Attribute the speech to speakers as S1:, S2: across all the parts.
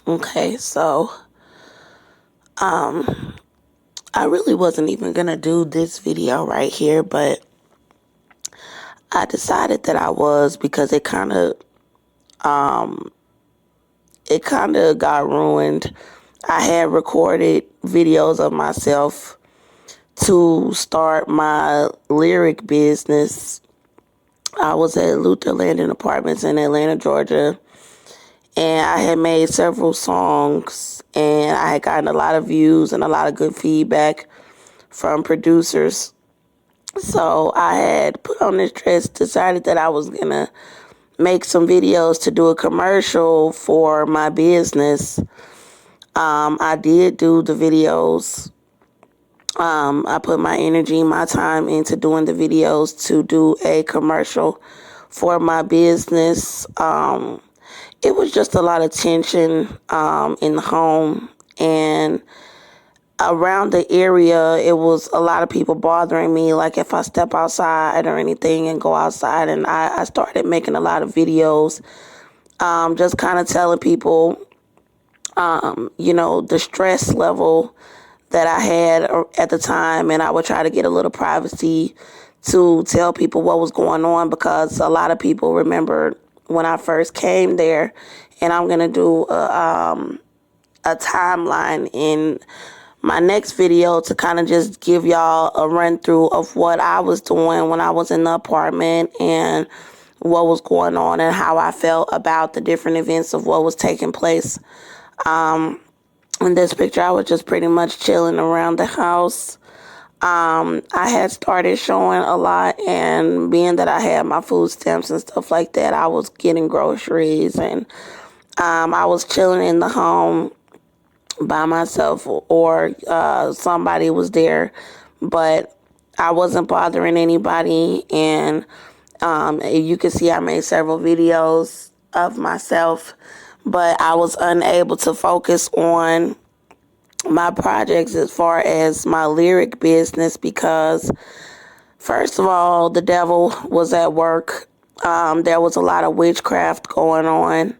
S1: Okay, so I really wasn't even gonna do this video right here, but I decided that I was because it kind of got ruined. I had recorded videos of myself to start my lyric business. I was at Luther Landing Apartments in Atlanta, Georgia, and I had made several songs, and I had gotten a lot of views and a lot of good feedback from producers. So I had put on this dress, decided that I was gonna make some videos to do a commercial for my business. I did do the videos. I put my energy, my time into doing the videos to do a commercial for my business. It was just a lot of tension in the home, and around the area, it was a lot of people bothering me. Like if I step outside or anything and go outside, and I started making a lot of videos, just kind of telling people, the stress level that I had at the time, and I would try to get a little privacy to tell people what was going on, because a lot of people remembered when I first came there. And I'm gonna do a timeline in my next video to kind of just give y'all a run through of what I was doing when I was in the apartment and what was going on and how I felt about the different events of what was taking place. In this picture, I was just pretty much chilling around the house. I had started showing a lot, and being that I had my food stamps and stuff like that, I was getting groceries, and I was chilling in the home by myself, or somebody was there, but I wasn't bothering anybody. And you can see I made several videos of myself, but I was unable to focus on my projects as far as my lyric business because, first of all, the devil was at work. There was a lot of witchcraft going on.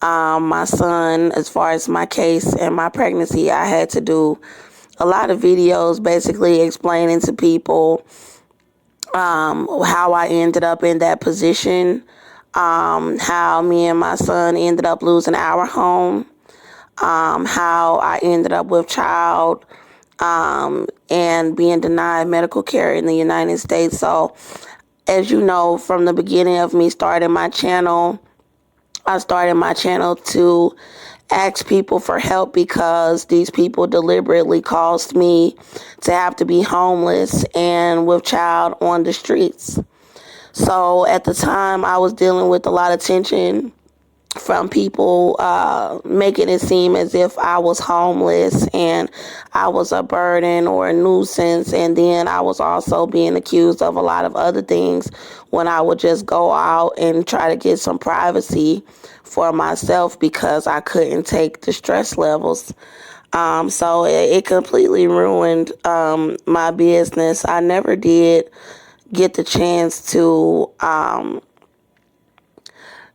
S1: My son, as far as my case and my pregnancy, I had to do a lot of videos basically explaining to people how I ended up in that position, how me and my son ended up losing our home, how I ended up with child, and being denied medical care in the United States. So, as you know, from the beginning of me starting my channel, I started my channel to ask people for help because these people deliberately caused me to have to be homeless and with child on the streets. So at the time, I was dealing with a lot of tension from people making it seem as if I was homeless and I was a burden or a nuisance. And then I was also being accused of a lot of other things when I would just go out and try to get some privacy for myself because I couldn't take the stress levels. So it completely ruined my business. I never did get the chance to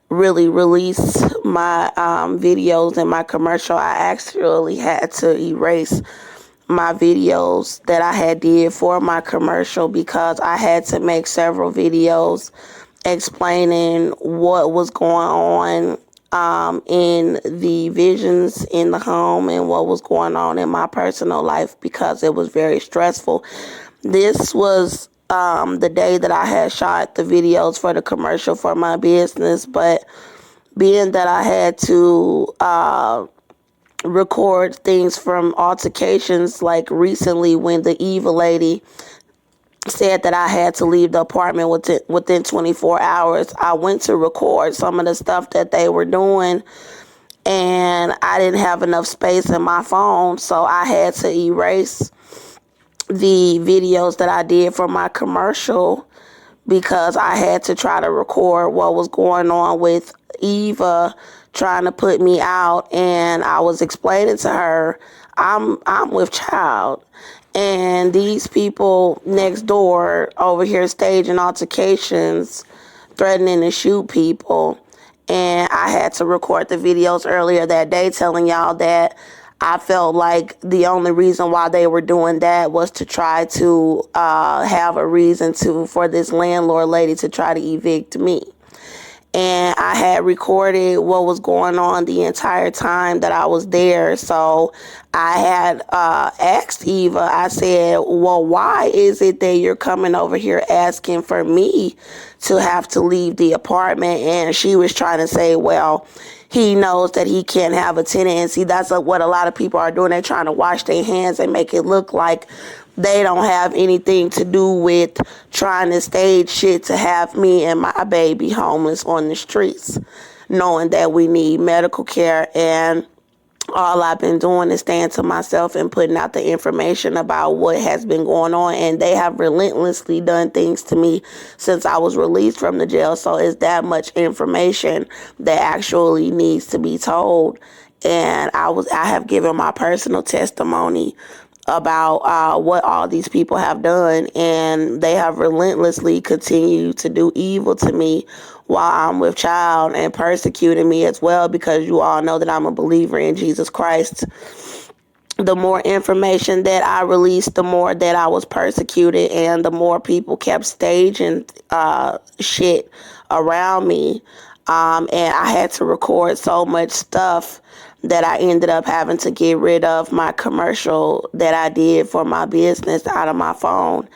S1: really release my videos and my commercial. I actually had to erase my videos that I had did for my commercial because I had to make several videos explaining what was going on in the visions in the home and what was going on in my personal life because it was very stressful. This was the day that I had shot the videos for the commercial for my business, but being that I had to record things from altercations, like recently when the evil lady said that I had to leave the apartment within 24 hours, I went to record some of the stuff that they were doing, and I didn't have enough space in my phone, so I had to erase the videos that I did for my commercial because I had to try to record what was going on with Eva trying to put me out. And I was explaining to her, I'm with child, and these people next door over here staging altercations, threatening to shoot people. And I had to record the videos earlier that day telling y'all that I felt like the only reason why they were doing that was to try to have a reason for this landlord lady to try to evict me. And I had recorded what was going on the entire time that I was there. So I had asked Eva, I said, well, why is it that you're coming over here asking for me to have to leave the apartment? And she was trying to say, well, he knows that he can't have a tenant. And see, that's what a lot of people are doing. They're trying to wash their hands and make it look like they don't have anything to do with trying to stage shit to have me and my baby homeless on the streets, knowing that we need medical care. And all I've been doing is staying to myself and putting out the information about what has been going on. And they have relentlessly done things to me since I was released from the jail. So it's that much information that actually needs to be told. And I have given my personal testimony about what all these people have done, and they have relentlessly continued to do evil to me while I'm with child and persecuting me as well, because you all know that I'm a believer in Jesus Christ. The more information that I released, the more that I was persecuted, and the more people kept staging shit around me. And I had to record so much stuff that I ended up having to get rid of my commercial that I did for my business out of my phone.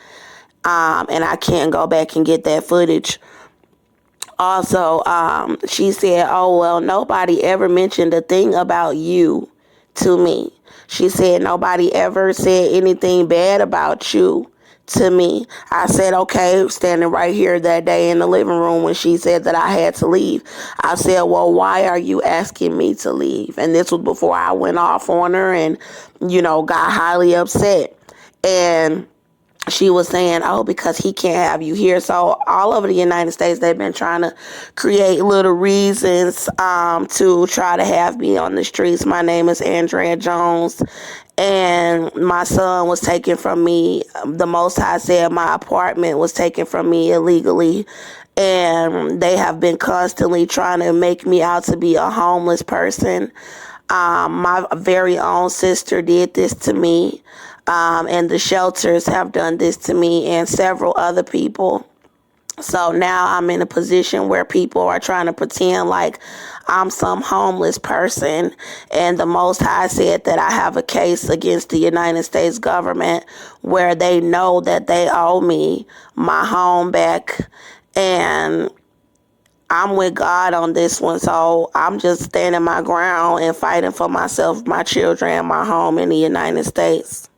S1: And I can't go back and get that footage. Also, she said, oh, well, nobody ever mentioned a thing about you to me. She said, nobody ever said anything bad about you to me. I said, okay, standing right here that day in the living room when she said that I had to leave. I said, well, why are you asking me to leave? And this was before I went off on her and, got highly upset. And she was saying, oh, because he can't have you here. So all over the United States, they've been trying to create little reasons to try to have me on the streets. My name is Andrea Jones, and my son was taken from me. The Most High said my apartment was taken from me illegally. And they have been constantly trying to make me out to be a homeless person. My very own sister did this to me. And the shelters have done this to me and several other people. So now I'm in a position where people are trying to pretend like I'm some homeless person. And the Most High said that I have a case against the United States government where they know that they owe me my home back. And I'm with God on this one. So I'm just standing my ground and fighting for myself, my children, and my home in the United States.